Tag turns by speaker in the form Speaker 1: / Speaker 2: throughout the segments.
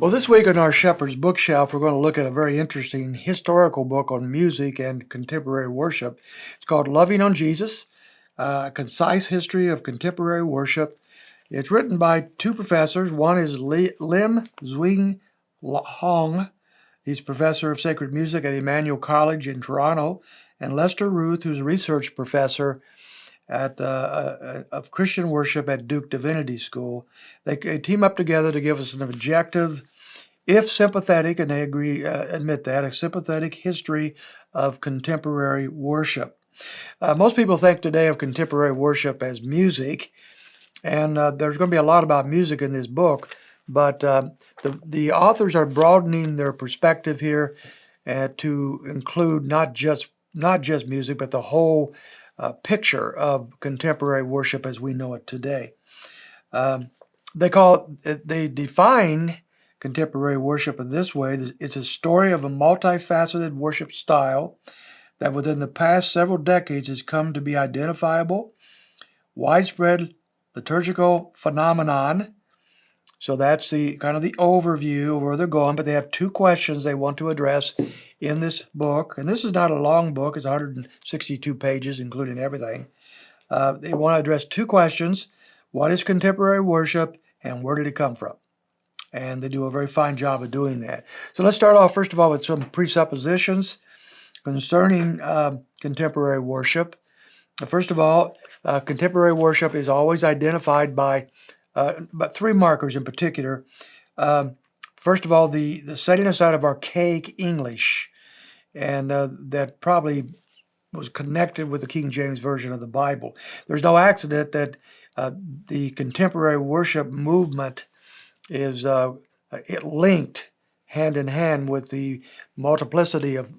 Speaker 1: Well, this week on our Shepherd's Bookshelf, we're going to look at a very interesting historical book on music and contemporary worship. It's called Lovin on Jesus, a concise history of contemporary worship. It's written by two professors. One is Lim Zwing Hong. He's professor of sacred music at Emmanuel College in Toronto, and Lester Ruth, who's a research professor of Christian worship at Duke Divinity School. They team up together to give us an objective, if sympathetic, and they admit that, a sympathetic history of contemporary worship. Most people think today of contemporary worship as music, and there's going to be a lot about music in this book, but the authors are broadening their perspective here to include not just music, but the whole picture of contemporary worship as we know it today. They define contemporary worship in this way. It's a story of a multifaceted worship style that within the past several decades has come to be identifiable, widespread liturgical phenomenon. So that's the kind of the overview of where they're going, but they have two questions they want to address in this book. And this is not a long book, it's 162 pages, including everything. They want to address two questions. What is contemporary worship, and where did it come from? And they do a very fine job of doing that. So let's start off, first of all, with some presuppositions concerning contemporary worship. First of all, contemporary worship is always identified by but three markers in particular. First of all, the setting aside of archaic English, and that probably was connected with the King James Version of the Bible. There's no accident that the contemporary worship movement is linked hand in hand with the multiplicity of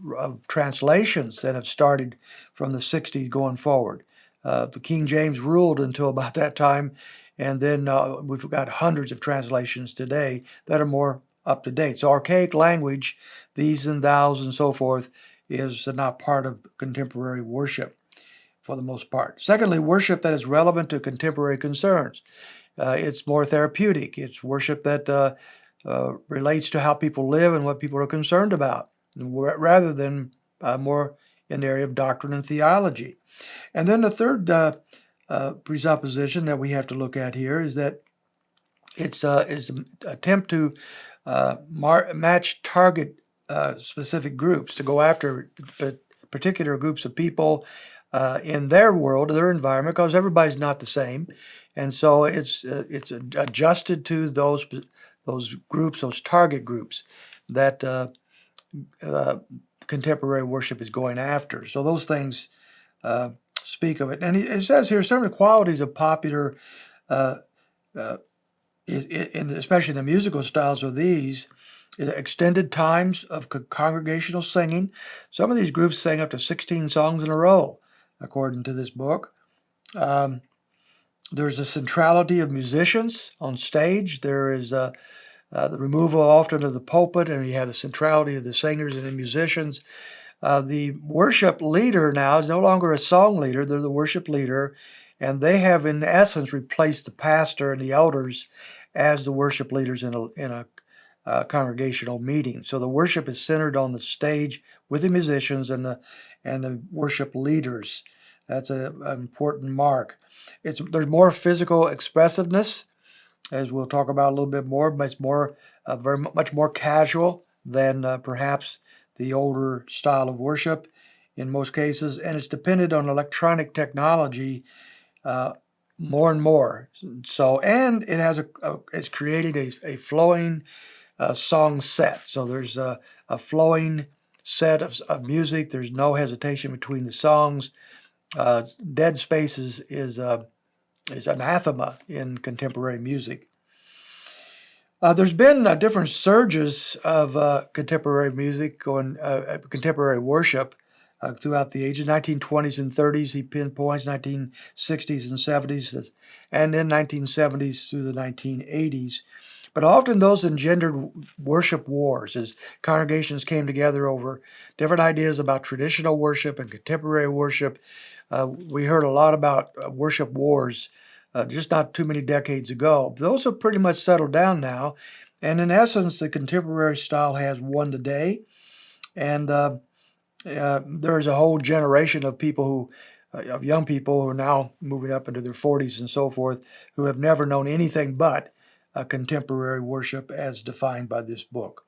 Speaker 1: translations that have started from the 60s going forward. The King James ruled until about that time, and then we've got hundreds of translations today that are more up to date. So archaic language, these and thous and so forth, is not part of contemporary worship for the most part. Secondly, worship that is relevant to contemporary concerns. It's more therapeutic. It's worship that relates to how people live and what people are concerned about, rather than more in the area of doctrine and theology. And then the third presupposition that we have to look at here is that it's an attempt to match target specific groups, to go after particular groups of people in their world, their environment, because everybody's not the same. And so it's adjusted to those groups, those target groups that contemporary worship is going after. So those things speak of it. And it says here some of the qualities of popular, especially in the musical styles, are these: extended times of congregational singing. Some of these groups sang up to 16 songs in a row, according to this book. There's a centrality of musicians on stage. There is the removal often of the pulpit, and you have the centrality of the singers and the musicians. The worship leader now is no longer a song leader. They're the worship leader, and they have, in essence, replaced the pastor and the elders as the worship leaders in a congregational meeting. So the worship is centered on the stage with the musicians and the worship leaders. That's an important mark. There's more physical expressiveness, as we'll talk about a little bit more, but it's more very much more casual than perhaps the older style of worship in most cases, and it's dependent on electronic technology more and more. So, and it has it's created a flowing song set. So there's a flowing set of music. There's no hesitation between the songs. Dead space is anathema in contemporary music. There's been different surges of contemporary music, contemporary worship throughout the ages, 1920s and 30s, he pinpoints, 1960s and 70s, and then 1970s through the 1980s. But often those engendered worship wars as congregations came together over different ideas about traditional worship and contemporary worship. We heard a lot about worship wars just not too many decades ago. Those have pretty much settled down now, And in essence, the contemporary style has won the day. And there's a whole generation of people of young people who are now moving up into their 40s and so forth, who have never known anything but contemporary worship as defined by this book.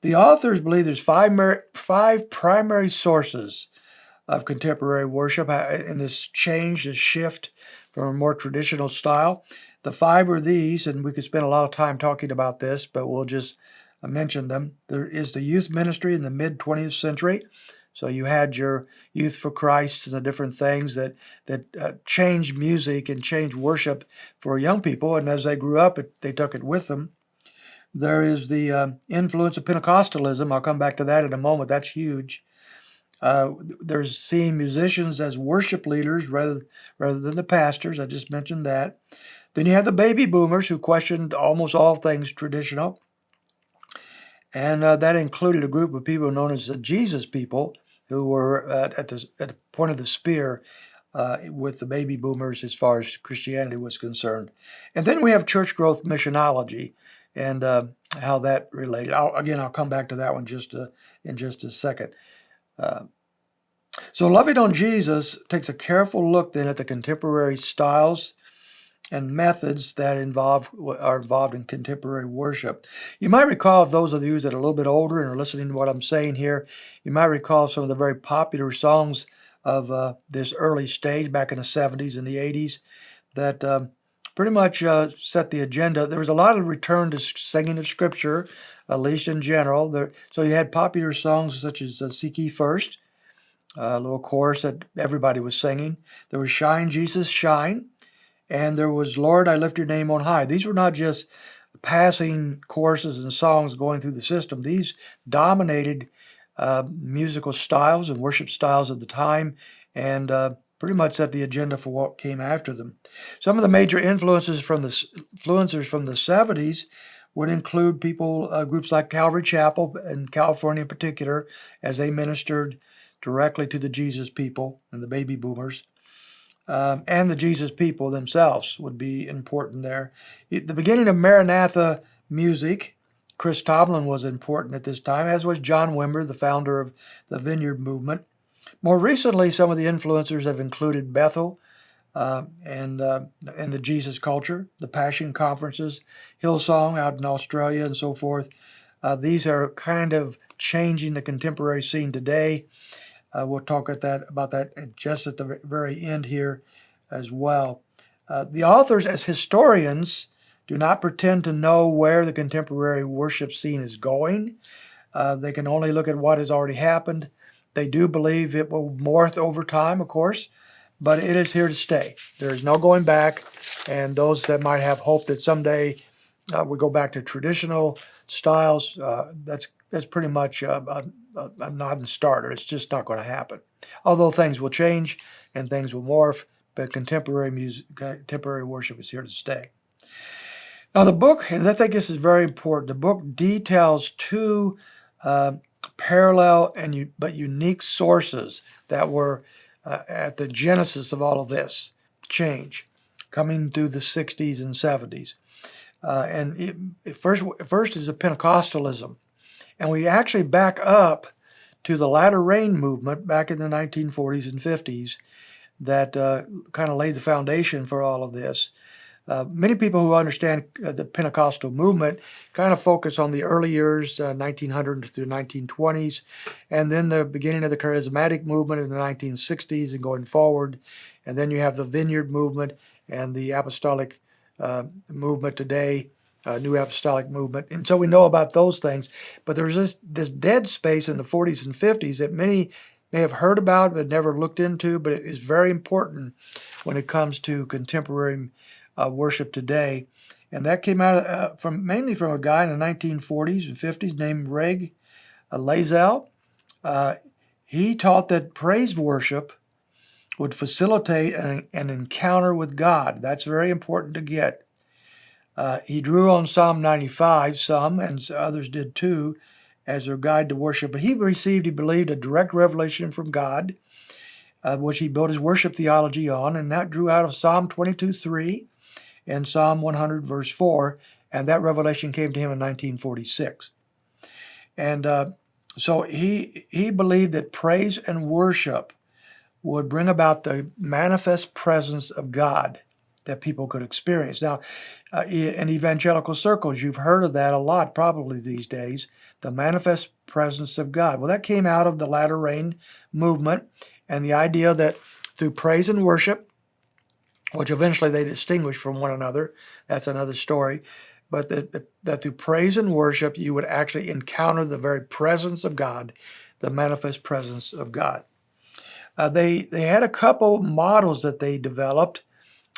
Speaker 1: The authors believe there's five primary sources of contemporary worship in this change, this shift from a more traditional style. The five are these, and we could spend a lot of time talking about this, but we'll just mention them. There is the youth ministry in the mid-20th century. So you had your Youth for Christ and the different things that changed music and changed worship for young people, and as they grew up, they took it with them. There is the influence of Pentecostalism. I'll come back to that in a moment. That's huge. There's seeing musicians as worship leaders rather than the pastors. I just mentioned that. Then you have the baby boomers who questioned almost all things traditional. And that included a group of people known as the Jesus people who were at the point of the spear with the baby boomers as far as Christianity was concerned. And then we have church growth missionology and how that related. I'll come back to that one in just a second. So Lovin on Jesus takes a careful look then at the contemporary styles and methods that are involved in contemporary worship. You might recall, those of you that are a little bit older and are listening to what I'm saying here, you might recall some of the very popular songs of this early stage back in the 70s and the 80s that pretty much set the agenda. There was a lot of return to singing of Scripture, at least in general. So you had popular songs such as Seek Ye First, a little chorus that everybody was singing. There was Shine, Jesus, Shine. And there was Lord, I Lift Your Name on High. These were not just passing choruses and songs going through the system. These dominated musical styles and worship styles of the time and pretty much set the agenda for what came after them. Some of the major influencers from the 70s would include groups like Calvary Chapel in California in particular, as they ministered directly to the Jesus people and the baby boomers. And the Jesus people themselves would be important there. At the beginning of Maranatha music, Chris Tomlin was important at this time, as was John Wimber, the founder of the Vineyard movement. More recently, some of the influencers have included Bethel and the Jesus culture, the Passion Conferences, Hillsong out in Australia and so forth. These are kind of changing the contemporary scene today. We'll talk about that just at the very end here as well. The authors, as historians, do not pretend to know where the contemporary worship scene is going. They can only look at what has already happened. They do believe it will morph over time, of course, but it is here to stay. There is no going back, and those that might have hope that someday we go back to traditional styles, that's pretty much a non-starter. It's just not going to happen. Although things will change and things will morph, but contemporary worship is here to stay. Now the book, and I think this is very important, the book details two parallel but unique sources that were at the genesis of all of this change, coming through the 60s and 70s. First is the Pentecostalism. And we actually back up to the Latter Rain movement back in the 1940s and 50s that kind of laid the foundation for all of this. Many people who understand the Pentecostal movement kind of focus on the early years, 1900 through 1920s, and then the beginning of the charismatic movement in the 1960s and going forward. And then you have the Vineyard movement and the apostolic movement today, New Apostolic Movement. And so we know about those things. But there's this dead space in the 40s and 50s that many may have heard about but never looked into, but it is very important when it comes to contemporary worship today. And that came out mainly from a guy in the 1940s and 50s named Reg Lazell. He taught that praise worship would facilitate an encounter with God. That's very important to get. He drew on Psalm 95, some, and others did too, as their guide to worship. But he believed, a direct revelation from God, which he built his worship theology on, and that drew out of Psalm 22:3 and Psalm 100, verse 4, and that revelation came to him in 1946. And so he believed that praise and worship would bring about the manifest presence of God that people could experience. Now, in evangelical circles, you've heard of that a lot probably these days, the manifest presence of God. Well, that came out of the latter rain movement and the idea that through praise and worship, which eventually they distinguished from one another, that's another story, but that through praise and worship, you would actually encounter the very presence of God, the manifest presence of God. They had a couple models that they developed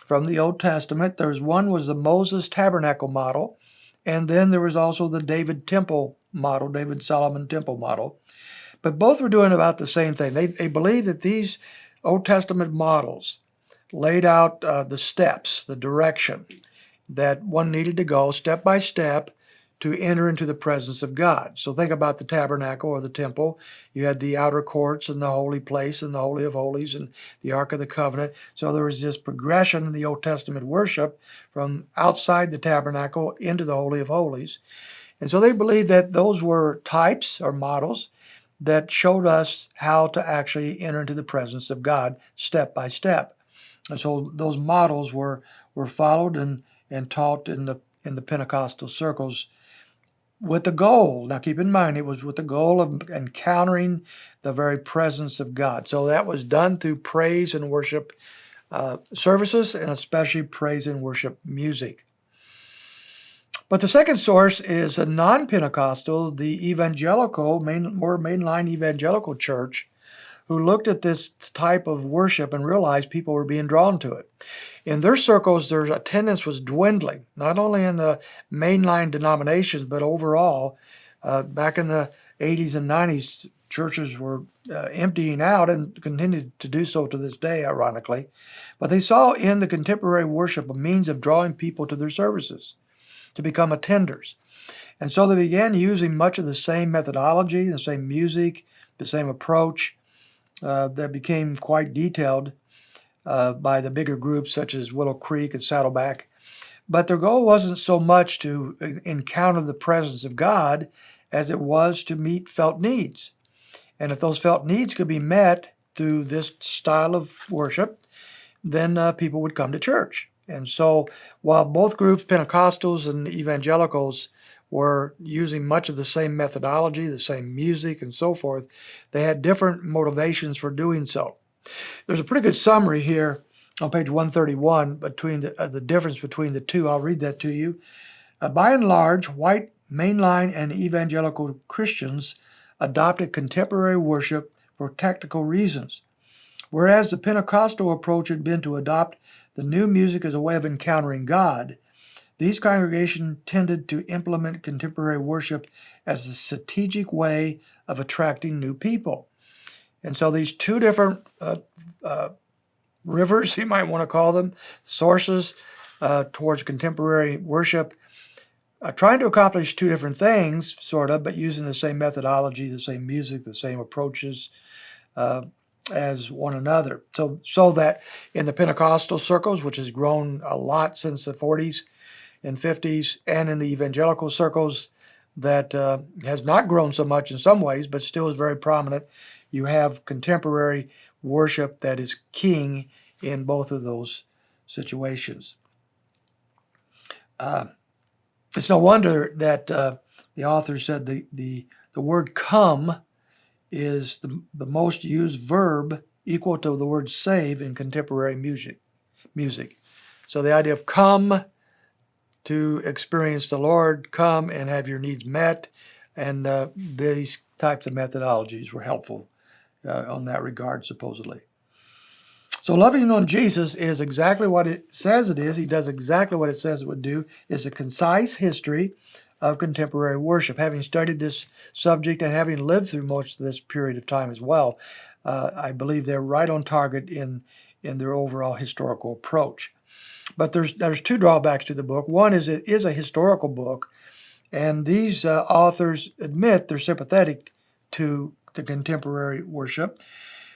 Speaker 1: from the Old Testament. One was the Moses tabernacle model, and then there was also the David Solomon temple model. But both were doing about the same thing. They believed that these Old Testament models laid out the steps, the direction that one needed to go step by step to enter into the presence of God. So think about the tabernacle or the temple. You had the outer courts and the holy place and the Holy of Holies and the Ark of the Covenant. So there was this progression in the Old Testament worship from outside the tabernacle into the Holy of Holies. And so they believed that those were types or models that showed us how to actually enter into the presence of God step by step. And so those models were followed and taught in the Pentecostal circles with the goal, now keep in mind, it was with the goal of encountering the very presence of God. So that was done through praise and worship services, and especially praise and worship music. But the second source is a non-Pentecostal, the evangelical, more mainline evangelical church, who looked at this type of worship and realized people were being drawn to it. In their circles, their attendance was dwindling, not only in the mainline denominations, but overall. Back in the 80s and 90s, churches were emptying out and continued to do so to this day, ironically. But they saw in the contemporary worship a means of drawing people to their services, to become attenders. And so they began using much of the same methodology, the same music, the same approach that became quite detailed by the bigger groups such as Willow Creek and Saddleback. But their goal wasn't so much to encounter the presence of God as it was to meet felt needs. And if those felt needs could be met through this style of worship, then people would come to church. And so while both groups, Pentecostals and evangelicals, were using much of the same methodology, the same music and so forth, they had different motivations for doing so. There's a pretty good summary here on page 131 between the difference between the two. I'll read that to you. By and large, white mainline and evangelical Christians adopted contemporary worship for tactical reasons, whereas the Pentecostal approach had been to adopt the new music as a way of encountering God. These congregations tended to implement contemporary worship as a strategic way of attracting new people. And so these two different rivers, you might want to call them, sources towards contemporary worship, trying to accomplish two different things, sort of, but using the same methodology, the same music, the same approaches as one another. So that in the Pentecostal circles, which has grown a lot since the 40s and 50s, and in the evangelical circles that has not grown so much in some ways, but still is very prominent, you have contemporary worship that is king in both of those situations. It's no wonder that the author said the word come is the most used verb equal to the word save in contemporary music. So the idea of come to experience the Lord, come and have your needs met, and these types of methodologies were helpful on that regard, supposedly. So loving on Jesus is exactly what it says it is. He does exactly what it says it would do. It's a concise history of contemporary worship. Having studied this subject and having lived through most of this period of time as well, I believe they're right on target in their overall historical approach. But there's two drawbacks to the book. One is it is a historical book, and these authors admit they're sympathetic to the contemporary worship,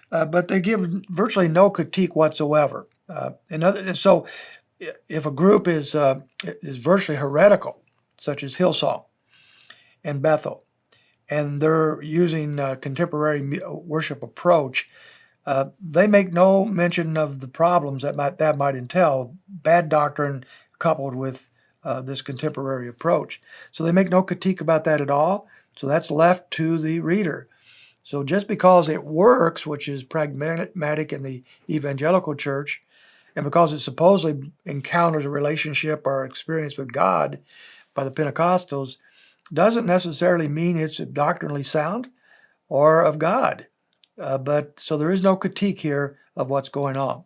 Speaker 1: but they give virtually no critique whatsoever. So if a group is virtually heretical, such as Hillsong and Bethel, and they're using a contemporary worship approach. They make no mention of the problems that might entail, bad doctrine coupled with this contemporary approach. So they make no critique about that at all. So that's left to the reader. So just because it works, which is pragmatic in the evangelical church, and because it supposedly encounters a relationship or experience with God by the Pentecostals, doesn't necessarily mean it's doctrinally sound or of God. So there is no critique here of what's going on.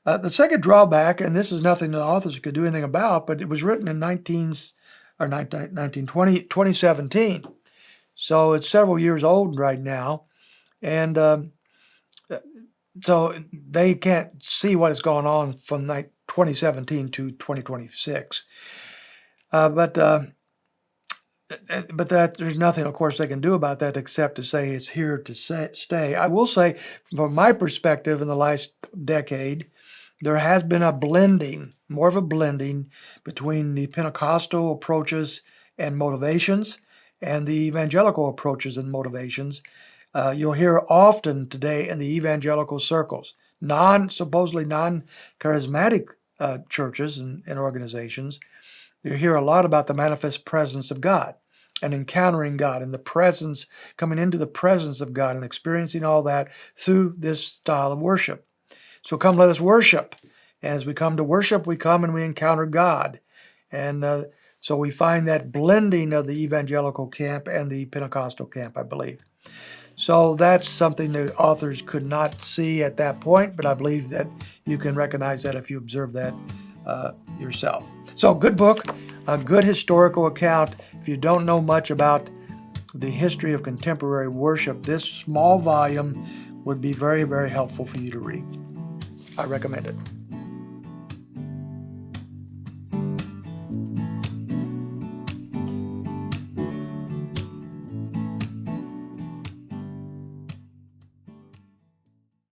Speaker 1: The second drawback, and this is nothing the authors could do anything about, but it was written in 2017. So it's several years old right now. And so they can't see what is going on from 2017 to 2026. But that there's nothing, of course, they can do about that except to say it's here to stay. I will say, from my perspective, in the last decade, there has been more of a blending between the Pentecostal approaches and motivations and the evangelical approaches and motivations. You'll hear often today in the evangelical circles, supposedly non-charismatic churches and organizations, you hear a lot about the manifest presence of God and encountering God and coming into the presence of God and experiencing all that through this style of worship. So come, let us worship. And as we come to worship, we come and we encounter God. And so we find that blending of the evangelical camp and the Pentecostal camp, I believe. So that's something that authors could not see at that point, but I believe that you can recognize that if you observe that yourself. So good book, a good historical account. If you don't know much about the history of contemporary worship, this small volume would be very, very helpful for you to read. I recommend it.